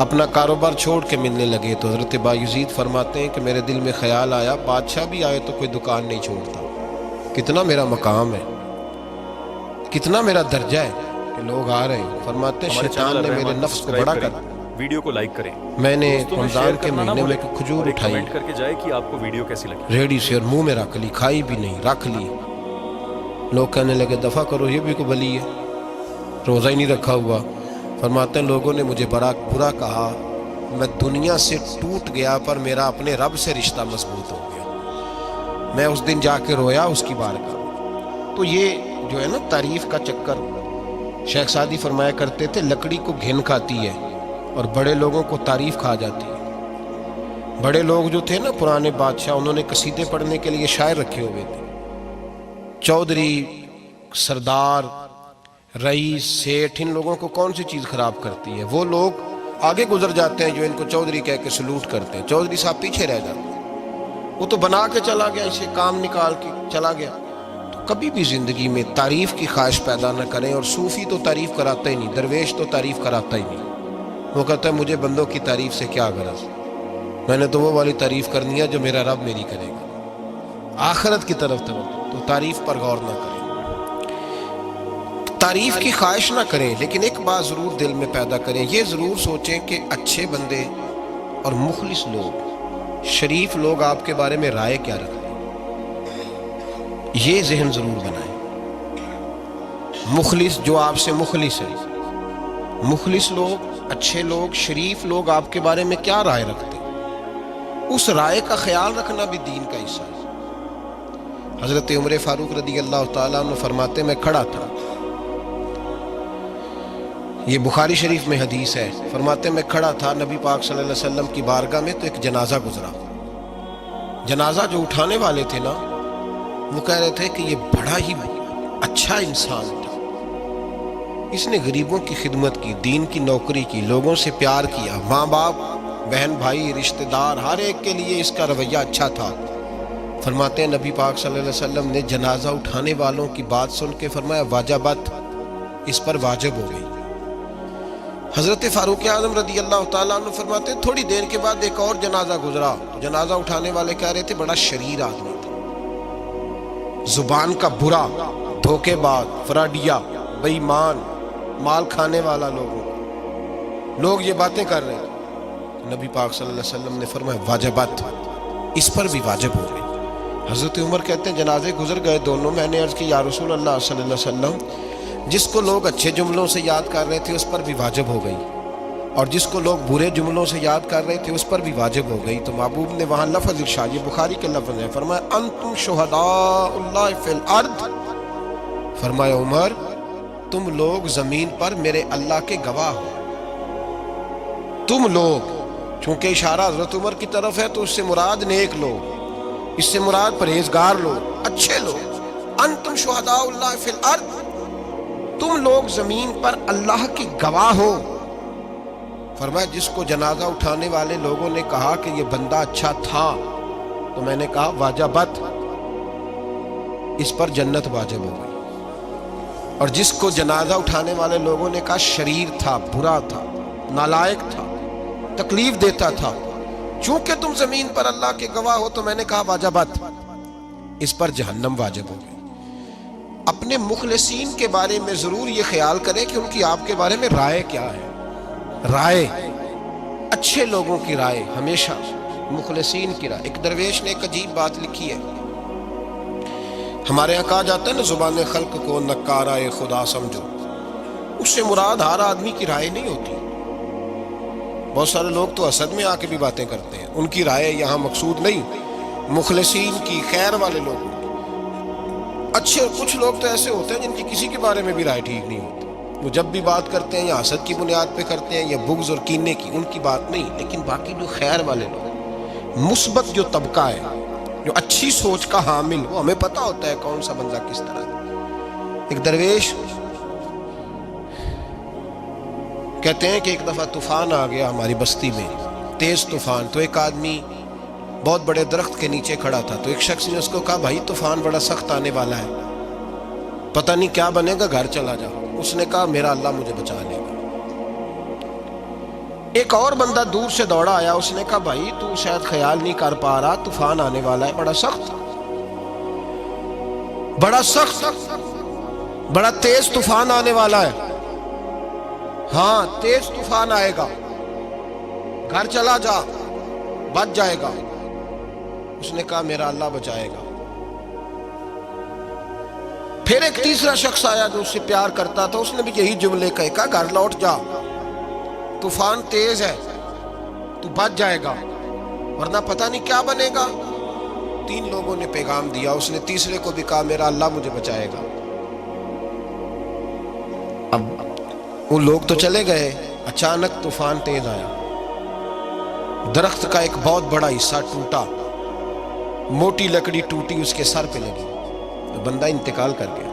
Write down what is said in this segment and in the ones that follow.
اپنا کاروبار چھوڑ کے ملنے لگے تو حضرت بایزید فرماتے ہیں کہ میرے دل میں خیال آیا بادشاہ بھی آئے تو کوئی دکان نہیں چھوڑتا، کتنا میرا مقام ہے، کتنا میرا درجہ ہے کہ لوگ آ رہے ہیں۔ فرماتے ہیں ہمارے شیطان چینل نے میرے الرحمان کو نفس کو سبسکرائب بڑا کریں، کر ویڈیو کو لائک کریں، میں نے دوستوں میں رمضان شیئر کے کرنا نہ مہینے میں بھولیں، ایک کھجور اور ایک اٹھائی، کمنٹ کر کے جائے کہ آپ کو ویڈیو کیسی لگی۔ ریڑھی سے اور منہ میں رکھ لی، کھائی بھی نہیں، رکھ لی۔ لوگ کہنے لگے دفع کرو، یہ بھی کو بلی ہے، روزہ ہی نہیں رکھا ہوا۔ فرماتے ہیں لوگوں نے مجھے بڑا برا کہا، میں دنیا سے ٹوٹ گیا پر میرا اپنے رب سے رشتہ مضبوط ہو گیا۔ میں اس دن جا کے رویا اس کی بارگاہ۔ تو یہ جو ہے نا تعریف کا چکر، شیخ سعدی فرمایا کرتے تھے لکڑی کو گھن کھاتی ہے اور بڑے لوگوں کو تعریف کھا جاتی ہے۔ بڑے لوگ جو تھے نا پرانے بادشاہ، انہوں نے قصیدے پڑھنے کے لیے شاعر رکھے ہوئے تھے، چودھری، سردار، رئیس، سیٹھ، ان لوگوں کو کون سی چیز خراب کرتی ہے؟ وہ لوگ آگے گزر جاتے ہیں جو ان کو چودھری کہہ کے سلوٹ کرتے ہیں، چودھری صاحب پیچھے رہ جاتے ہیں۔ وہ تو بنا کے چلا گیا، اسے کام نکال کے چلا گیا۔ تو کبھی بھی زندگی میں تعریف کی خواہش پیدا نہ کریں، اور صوفی تو تعریف کراتا ہی نہیں، درویش تو تعریف کراتا ہی نہیں۔ وہ کہتا ہے مجھے بندوں کی تعریف سے کیا غرض، میں نے تو وہ والی تعریف کرنی ہے جو میرا رب میری کرے گا، آخرت کی طرف توجہ، تو تعریف پر غور نہ کریں، تعریف کی خواہش نہ کریں، لیکن ایک بات ضرور دل میں پیدا کریں، یہ ضرور سوچیں کہ اچھے بندے اور مخلص لوگ، شریف لوگ آپ کے بارے میں رائے کیا رکھتے ہیں، یہ ذہن ضرور بنائیں۔ مخلص جو آپ سے مخلص ہے، مخلص لوگ، اچھے لوگ، شریف لوگ آپ کے بارے میں کیا رائے رکھتے ہیں، اس رائے کا خیال رکھنا بھی دین کا حصہ ہے۔ حضرت عمر فاروق رضی اللہ تعالیٰ عنہ فرماتے میں کھڑا تھا، یہ بخاری شریف میں حدیث ہے، فرماتے میں کھڑا تھا نبی پاک صلی اللہ علیہ وسلم کی بارگاہ میں، تو ایک جنازہ گزرا۔ جنازہ جو اٹھانے والے تھے نا، وہ کہہ رہے تھے کہ یہ بڑا ہی اچھا انسان تھا، اس نے غریبوں کی خدمت کی، دین کی نوکری کی، لوگوں سے پیار کیا، ماں باپ، بہن بھائی، رشتہ دار، ہر ایک کے لیے اس کا رویہ اچھا تھا۔ فرماتے ہیں نبی پاک صلی اللہ علیہ وسلم نے جنازہ اٹھانے والوں کی بات سن کے فرمایا واجبت، اس پر واجب ہو گئی۔ حضرت فاروق اعظم رضی اللہ تعالیٰ عنہ فرماتے ہیں تھوڑی دیر کے بعد ایک اور جنازہ گزرا، جنازہ اٹھانے والے کہہ رہے تھے بڑا شریر آدمی تھا، زبان کا برا، دھوکے باز، فراڈیا، بے ایمان، مال کھانے والا، لوگ یہ باتیں کر رہے تھے۔ نبی پاک صلی اللہ علیہ وسلم نے فرمایا واجبات، اس پر بھی واجب ہو گئی۔ حضرت عمر کہتے ہیں جنازے گزر گئے دونوں، میں نے عرض کی یا رسول اللہ صلی اللہ علیہ وسلم، جس کو لوگ اچھے جملوں سے یاد کر رہے تھے اس پر بھی واجب ہو گئی، اور جس کو لوگ برے جملوں سے یاد کر رہے تھے اس پر بھی واجب ہو گئی۔ تو محبوب نے وہاں لفظ ارشاد، یہ بخاری کے لفظ ہے، فرمایا انتم شہداء اللہ فی الارض، فرمایا عمر تم لوگ زمین پر میرے اللہ کے گواہ ہو، تم لوگ، چونکہ اشارہ حضرت عمر کی طرف ہے تو اس سے مراد نیک لوگ، اس سے مراد پرہیزگار لوگ، اچھے لوگ، انتم شہداء اللہ فی الارض، تم لوگ زمین پر اللہ کے گواہ ہو۔ فرمایا جس کو جنازہ اٹھانے والے لوگوں نے کہا کہ یہ بندہ اچھا تھا، تو میں نے کہا واجبت، اس پر جنت واجب ہو گئی، اور جس کو جنازہ اٹھانے والے لوگوں نے کہا شریر تھا، برا تھا، نالائق تھا، تکلیف دیتا تھا، چونکہ تم زمین پر اللہ کے گواہ ہو، تو میں نے کہا واجبت، اس پر جہنم واجب ہو گئی۔ اپنے مخلصین کے بارے میں ضرور یہ خیال کریں کہ ان کی آپ کے بارے میں رائے کیا ہے، رائے، اچھے لوگوں کی رائے، ہمیشہ مخلصین کی رائے۔ ایک درویش نے ایک عجیب بات لکھی ہے، ہمارے یہاں کہا جاتا ہے نا زبان خلق کو نکارہ خدا سمجھو، اس سے مراد ہر آدمی کی رائے نہیں ہوتی، بہت سارے لوگ تو حسد میں آ کے بھی باتیں کرتے ہیں، ان کی رائے یہاں مقصود نہیں، مخلصین کی، خیر والے لوگوں کی۔ اچھے کچھ لوگ تو ایسے ہوتے ہیں جن کی کسی کے بارے میں بھی رائے ٹھیک نہیں ہوتی، وہ جب بھی بات کرتے ہیں یا حسد کی بنیاد پہ کرتے ہیں یا بغض اور کینے کی، ان کی بات نہیں، لیکن باقی جو خیر والے لوگ، مثبت جو طبقہ ہے، جو اچھی سوچ کا حامل، وہ ہمیں پتہ ہوتا ہے کون سا بندہ کس طرح ہے۔ ایک درویش کہتے ہیں کہ ایک دفعہ طوفان آ گیا ہماری بستی میں، تیز طوفان، تو ایک آدمی بہت بڑے درخت کے نیچے کھڑا تھا، تو ایک شخص نے اس کو کہا بھائی طوفان بڑا سخت آنے والا ہے، پتہ نہیں کیا بنے گا، گھر چلا جاؤ۔ اس نے کہا میرا اللہ مجھے بچا لے گا۔ ایک اور بندہ دور سے دوڑا آیا, اس نے کہا بھائی تو شاید خیال نہیں کر پا رہا, طوفان آنے والا ہے, بڑا سخت, بڑا تیز طوفان آنے والا ہے. ہاں تیز طوفان آئے گا, گھر چلا جا, بچ جائے گا. اس نے کہا میرا اللہ بچائے گا. پھر ایک تیسرا شخص آیا جو اس سے پیار کرتا تھا, اس نے بھی یہی جملے کہا گھر لوٹ جا, طوفان تیز ہے, تو بچ جائے گا, ورنہ پتہ نہیں کیا بنے گا. 3 لوگوں نے پیغام دیا, اس نے تیسرے کو بھی کہا میرا اللہ مجھے بچائے گا. اب وہ لوگ تو چلے گئے, اچانک طوفان تیز آیا, درخت کا ایک بہت بڑا حصہ ٹوٹا, موٹی لکڑی ٹوٹی, اس کے سر پہ لگی, بندہ انتقال کر گیا.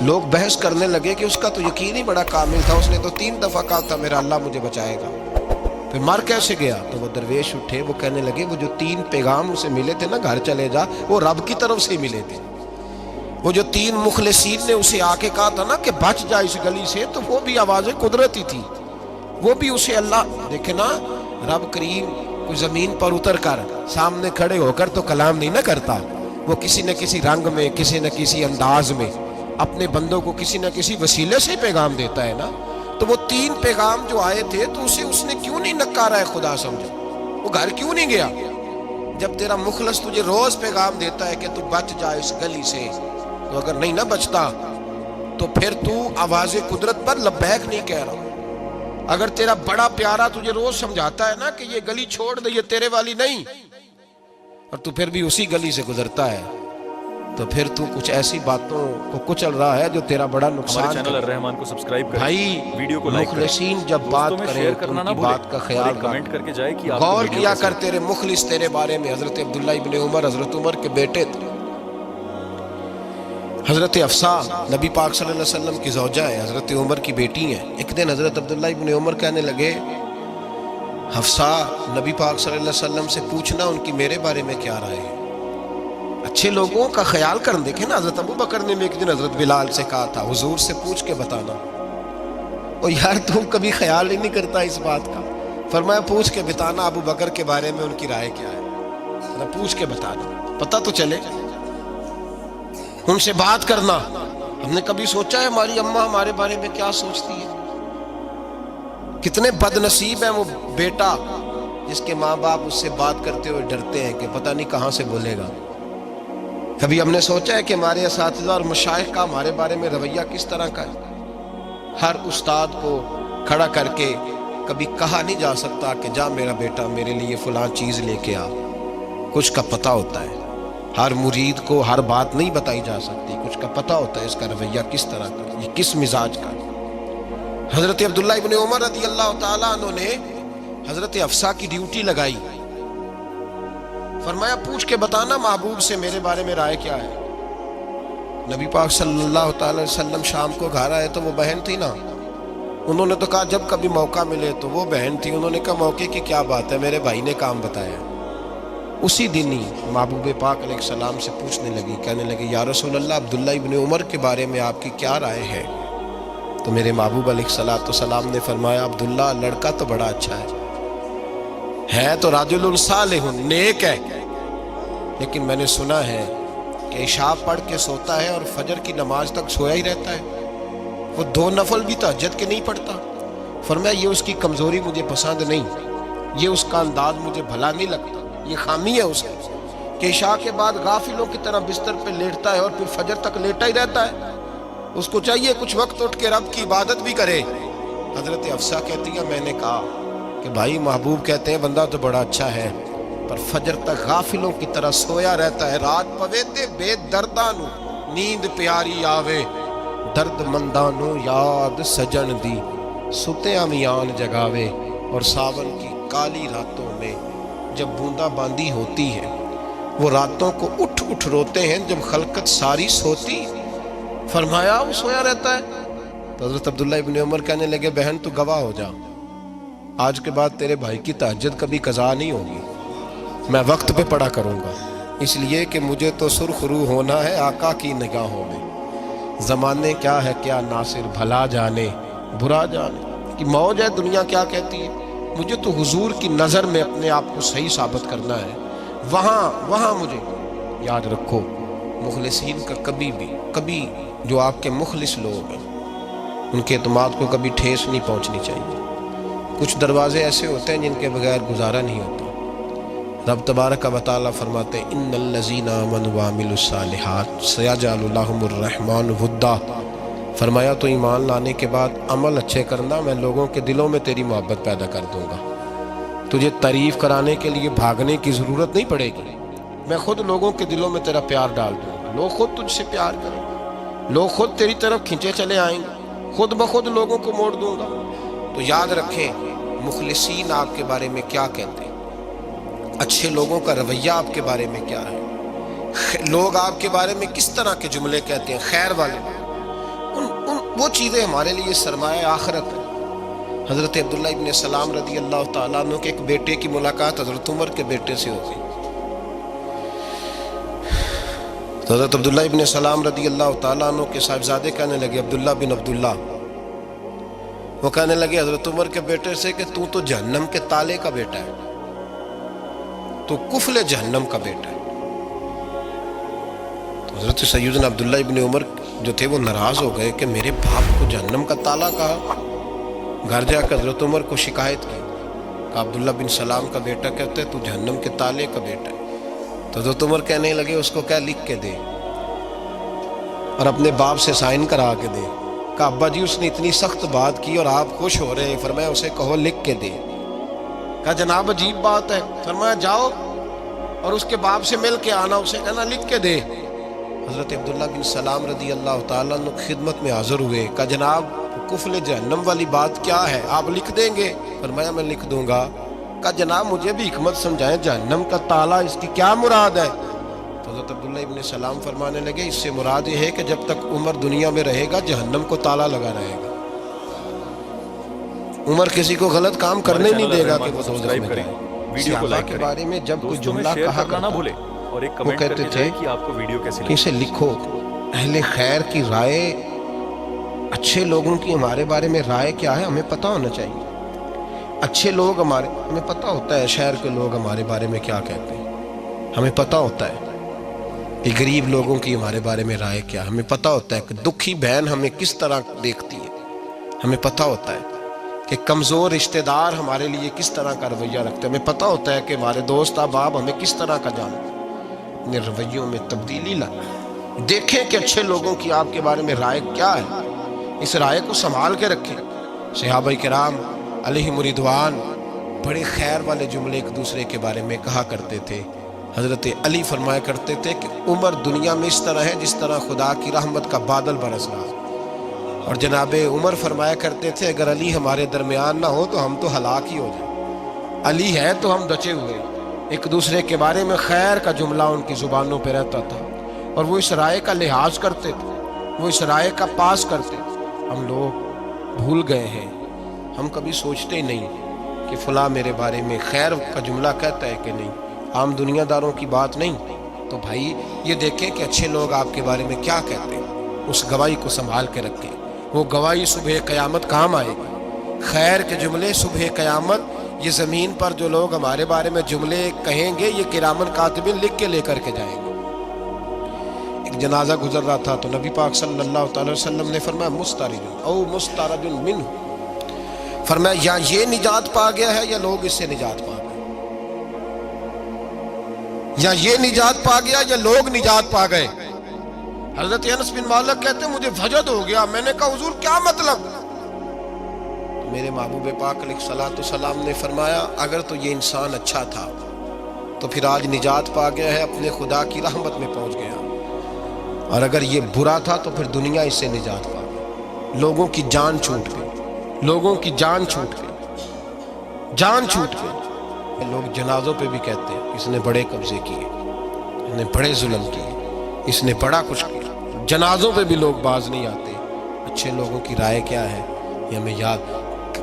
لوگ بحث کرنے لگے کہ اس کا تو یقین ہی بڑا کامل تھا, اس نے تو 3 دفعہ کہا تھا میرا اللہ مجھے بچائے گا, پھر مر کیسے گیا؟ تو وہ درویش اٹھے, وہ کہنے لگے وہ جو 3 پیغام اسے ملے تھے نا, گھر چلے جا, وہ رب کی طرف سے ملے تھے. وہ جو 3 مخلصین نے اسے آ کے کہا تھا نا کہ بچ جا اس گلی سے, تو وہ بھی آواز قدرتی تھی, وہ بھی اسے اللہ. دیکھے نا رب کریم کوئی زمین پر اتر کر سامنے کھڑے ہو کر تو کلام نہیں نہ کرتا, وہ کسی نہ کسی رنگ میں, کسی نہ کسی انداز میں اپنے بندوں کو کسی نہ کسی وسیلے سے پیغام دیتا ہے نا. تو وہ 3 پیغام جو آئے تھے, تو اسے اس نے کیوں نہیں نکارا ہے خدا سمجھا, وہ گھر کیوں نہیں گیا؟ جب تیرا مخلص تجھے روز پیغام دیتا ہے کہ تو بچ جا اس گلی سے, تو اگر نہیں نہ بچتا تو پھر تو آواز قدرت پر لبیک نہیں کہہ رہا. اگر تیرا بڑا پیارا تجھے روز سمجھاتا ہے نا کہ یہ گلی چھوڑ دے, یہ تیرے والی نہیں, اور تو پھر بھی اسی گلی سے گزرتا ہے, تو پھر تو کچھ ایسی باتوں کو کچل رہا ہے جو تیرا بڑا نقصان. ہمارے چینل الرحمان کو سبسکرائب کریں, بھائی ویڈیو کو لائک کریں, مخلصین جب بات کریں تو ان کی بات کا خیال کمنٹ کر کے جائے کہ غور کیا کر. تیرے مخلص تیرے بارے میں حضرت عبداللہ ابن عمر, حضرت عمر کے بیٹے تھے. حضرت حفصہ نبی پاک صلی اللہ علیہ وسلم کی زوجہ ہے, حضرت عمر کی بیٹی ہیں. ایک دن حضرت عبداللہ ابن عمر کہنے لگے حفصہ نبی پاک صلی اللہ علیہ وسلم سے پوچھنا ان کی میرے بارے میں کیا رائے ہے, اچھے لوگوں کا خیال کر. دیکھیں نا حضرت ابو بکر نے بھی ایک دن حضرت بلال سے کہا تھا حضور سے پوچھ کے بتانا, اور یار تم کبھی خیال ہی نہیں کرتا اس بات کا. فرمایا پوچھ کے بتانا ابو بکر کے بارے میں ان کی رائے کیا ہے, پوچھ کے بتانا, پتہ تو چلے, ان سے بات کرنا. ہم نے کبھی سوچا ہے ہماری اماں ہمارے بارے میں کیا سوچتی ہے؟ کتنے بد نصیب ہیں وہ بیٹا جس کے ماں باپ اس سے بات کرتے ہوئے ڈرتے ہیں کہ پتہ نہیں کہاں سے بولے گا. کبھی ہم نے سوچا ہے کہ ہمارے اساتذہ اور مشائخ کا ہمارے بارے میں رویہ کس طرح کا ہے؟ ہر استاد کو کھڑا کر کے کبھی کہا نہیں جا سکتا کہ جا میرا بیٹا میرے لیے فلاں چیز لے کے آ, کچھ کا پتہ ہوتا ہے. ہر مرید کو ہر بات نہیں بتائی جا سکتی, کچھ کا پتہ ہوتا ہے اس کا رویہ کس طرح کا, یہ کس مزاج کا. حضرت عبداللہ ابن عمر رضی اللہ تعالیٰ عنہ نے حضرت حفصہ کی ڈیوٹی لگائی, فرمایا پوچھ کے بتانا محبوب سے میرے بارے میں رائے کیا ہے. نبی پاک صلی اللہ تعالی وسلم شام کو گھر آئے تو وہ بہن تھی نا, انہوں نے تو کہا جب کبھی موقع ملے تو وہ بہن تھی. انہوں نے کہا موقع کی کیا بات ہے, میرے بھائی نے کام بتایا. اسی دن ہی محبوب پاک علیہ السلام سے پوچھنے لگی, کہنے لگی یا رسول اللہ عبداللہ ابن عمر کے بارے میں آپ کی کیا رائے ہے؟ تو میرے محبوب علیہ السلام نے فرمایا عبداللہ لڑکا تو بڑا اچھا ہے تو رجل صالح نیک ہے, لیکن میں نے سنا ہے کہ عشاء پڑھ کے سوتا ہے اور فجر کی نماز تک سویا ہی رہتا ہے, وہ 2 نفل بھی تہجد کے نہیں پڑھتا. فرمایا یہ اس کی کمزوری مجھے پسند نہیں, یہ اس کا انداز مجھے بھلا نہیں لگتا, یہ خامی ہے اس کی کہ عشاء کے بعد غافلوں کی طرح بستر پہ لیٹتا ہے اور پھر فجر تک لیٹا ہی رہتا ہے. اس کو چاہیے کچھ وقت اٹھ کے رب کی عبادت بھی کرے. حضرت حفصہ کہتی ہے میں نے کہا کہ بھائی محبوب کہتے ہیں بندہ تو بڑا اچھا ہے پر فجر تک غافلوں کی طرح سویا رہتا ہے. رات پوے تے بے دردانو نیند پیاری آوے, درد مندانو یاد سجن دی ستیاں میان جگاوے. اور ساون کی کالی راتوں میں جب بوندا باندی ہوتی ہے وہ راتوں کو اٹھ اٹھ روتے ہیں جب خلقت ساری سوتی. فرمایا وہ سویا رہتا ہے. تو حضرت عبداللہ ابن عمر کہنے لگے بہن تو گواہ ہو جا, آج کے بعد تیرے بھائی کی تہجد کبھی قضا نہیں ہوگی, میں وقت پہ پڑھا کروں گا, اس لیے کہ مجھے تو سرخ روح ہونا ہے آقا کی نگاہوں میں. زمانے کیا ہے کیا ناصر بھلا جانے برا جانے, کہ موج ہے دنیا کیا کہتی ہے، مجھے تو حضور کی نظر میں اپنے آپ کو صحیح ثابت کرنا ہے، وہاں مجھے یاد رکھو مخلصین کا کبھی جو آپ کے مخلص لوگ ہیں ان کے اعتماد کو کبھی ٹھیس نہیں پہنچنی چاہیے۔ کچھ دروازے ایسے ہوتے ہیں جن کے بغیر گزارا نہیں ہوتا۔ رب تبارک و تعالیٰ فرماتے ہیں ان الذین آمنوا وعملوا الصالحات سیجعل لهم الرحمن ودا، فرمایا تو ایمان لانے کے بعد عمل اچھے کرنا، میں لوگوں کے دلوں میں تیری محبت پیدا کر دوں گا۔ تجھے تعریف کرانے کے لیے بھاگنے کی ضرورت نہیں پڑے گی، میں خود لوگوں کے دلوں میں تیرا پیار ڈال دوں گا، لوگ خود تجھ سے پیار کریں گے، لوگ خود تیری طرف کھنچے چلے آئیں گے، خود بخود لوگوں کو موڑ دوں گا۔ تو یاد رکھیں مخلصین آپ کے بارے میں کیا کہتے ہیں، اچھے لوگوں کا رویہ آپ کے بارے میں کیا ہے، لوگ آپ کے بارے میں کس طرح کے جملے کہتے ہیں، خیر والے وہ چیزیں ہمارے لیے سرمایہ آخرت ہے۔ حضرت عبداللہ ابن سلام رضی اللہ تعالیٰ عنہ کے ایک بیٹے کی ملاقات حضرت عمر کے بیٹے سے ہوتی، تو حضرت عبداللہ ابن سلام رضی اللہ تعالیٰ عنہ کے صاحبزادے کہنے لگے عبداللہ بن عبداللہ، وہ کہنے لگے حضرت عمر کے بیٹے سے کہ تو جہنم کے تالے کا بیٹا ہے، تو کفل جہنم کا بیٹا ہے۔ تو حضرت سیدنا عبداللہ ابن عمر جو تھے وہ ناراض ہو گئے کہ میرے باپ کو جہنم کا تالا کہا۔ گھر جا کر حضرت عمر کو شکایت کی کہ عبداللہ بن سلام کا بیٹا کہتے تو جہنم کے تالے کا بیٹا ہے۔ تو حضرت عمر کہنے لگے اس کو کیا لکھ کے دے اور اپنے باپ سے سائن کرا کے دے۔ کہا ابا جی اس نے اتنی سخت بات کی اور آپ خوش ہو رہے ہیں، فرمایا اسے کہو لکھ کے دے۔ کہا جناب عجیب بات ہے، فرمایا جاؤ اور اس کے باپ سے مل کے آنا، اسے کہنا لکھ کے دے۔ حضرت عبداللہ بن سلام رضی اللہ تعالیٰ عنہ خدمت میں حاضر ہوئے، کہا جناب کفل جہنم والی بات کیا ہے، آپ لکھ دیں گے؟ فرمایا میں لکھ دوں گا۔ کہا جناب مجھے بھی حکمت سمجھائیں، جہنم کا تالا اس کی کیا مراد ہے؟ تو حضرت عبداللہ ابن سلام فرمانے لگے اس سے مراد یہ ہے کہ جب تک عمر دنیا میں رہے گا جہنم کو تالا لگا رہے گا، عمر کسی کو غلط کام کرنے نہیں دے گا کہ وہ دوزخ میں جائے۔ ویڈیو کو لائک کے کریں، بارے میں جب کوئی دوستوں میں جملہ شیئر کہا کرنا نہ کرتا بھولیں اور ایک وہ کمنٹ کہتے کر کے تھے جائیں کہ آپ کو ویڈیو کیسی کہ لگی۔ اسے لکھو، اہل خیر کی رائے، اچھے لوگوں کی ہمارے بارے میں رائے کیا ہے ہمیں پتہ ہونا چاہیے۔ اچھے لوگ ہمیں پتہ ہوتا ہے شہر کے لوگ ہمارے بارے میں کیا کہتے ہیں، ہمیں پتہ ہوتا ہے کہ غریب لوگوں کی ہمارے بارے میں رائے کیا، ہمیں پتہ ہوتا ہے کہ دکھی بہن ہمیں کس طرح دیکھتی ہے، ہمیں پتہ ہوتا ہے کہ کمزور رشتہ دار ہمارے لیے کس طرح کا رویہ رکھتے ہیں، ہمیں پتہ ہوتا ہے کہ ہمارے دوست احباب ہمیں کس طرح کا جانتے ہیں۔ اپنے رویوں میں تبدیلی لائیں، دیکھیں کہ اچھے لوگوں کی آپ کے بارے میں رائے کیا ہے، اس رائے کو سنبھال کے رکھیں۔ صحابہ کرام علیہم رضوان بڑے خیر والے جملے ایک دوسرے کے بارے میں کہا کرتے تھے۔ حضرت علی فرمایا کرتے تھے کہ عمر دنیا میں اس طرح ہے جس طرح خدا کی رحمت کا بادل برس رہا ہے، اور جناب عمر فرمایا کرتے تھے اگر علی ہمارے درمیان نہ ہو تو ہم تو ہلاک ہی ہو جائیں، علی ہے تو ہم بچے ہوئے۔ ایک دوسرے کے بارے میں خیر کا جملہ ان کی زبانوں پہ رہتا تھا اور وہ اس رائے کا لحاظ کرتے تھے، وہ اس رائے کا پاس کرتے تھے۔ ہم لوگ بھول گئے ہیں، ہم کبھی سوچتے نہیں کہ فلاں میرے بارے میں خیر کا جملہ کہتا ہے کہ نہیں، عام دنیا داروں کی بات نہیں۔ تو بھائی یہ دیکھیں کہ اچھے لوگ آپ کے بارے میں کیا کہتے ہیں، اس گواہی کو سنبھال کے رکھیں، وہ گواہی صبح قیامت کام آئے گی۔ خیر کے جملے صبح قیامت، یہ زمین پر جو لوگ ہمارے بارے میں جملے کہیں گے یہ کرامن کاتبین لکھ کے لے کر کے جائیں گے۔ ایک جنازہ گزر رہا تھا تو نبی پاک صلی اللہ تعالی وسلم نے فرمایا مسترد او مسترد منہ، فرمایا یا یہ نجات پا گیا ہے یا لوگ اس سے نجات پا گئے، یا یہ نجات پا گیا یا لوگ نجات پا گئے۔ حضرت انس بن مالک کہتے ہیں مجھے وجد ہو گیا، میں نے کہا حضور کیا مطلب؟ میرے محبوب پاک علیہ الصلوۃ والسلام نے فرمایا اگر تو یہ انسان اچھا تھا تو پھر آج نجات پا گیا ہے، اپنے خدا کی رحمت میں پہنچ گیا، اور اگر یہ برا تھا تو پھر دنیا اس سے نجات پا گئی۔ لوگوں کی جان چھوٹ گئی، لوگوں کی جان چھوٹ گئی، جان چھوٹ گئی۔ لوگ جنازوں پہ بھی کہتے ہیں اس نے بڑے قبضے کیے، اس نے بڑے ظلم کیے، اس نے بڑا کچھ کیا۔ جنازوں پہ بھی لوگ باز نہیں آتے۔ اچھے لوگوں کی رائے کیا ہے یہ ہمیں یاد،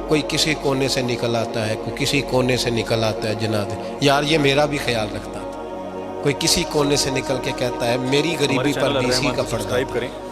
کوئی کسی کونے سے نکل آتا ہے، کوئی کسی کونے سے نکل آتا ہے جنازے، یار یہ میرا بھی خیال رکھتا تھا، کوئی کسی کونے سے نکل کے کہتا ہے میری غریبی پر بھی اسی کا پردہ،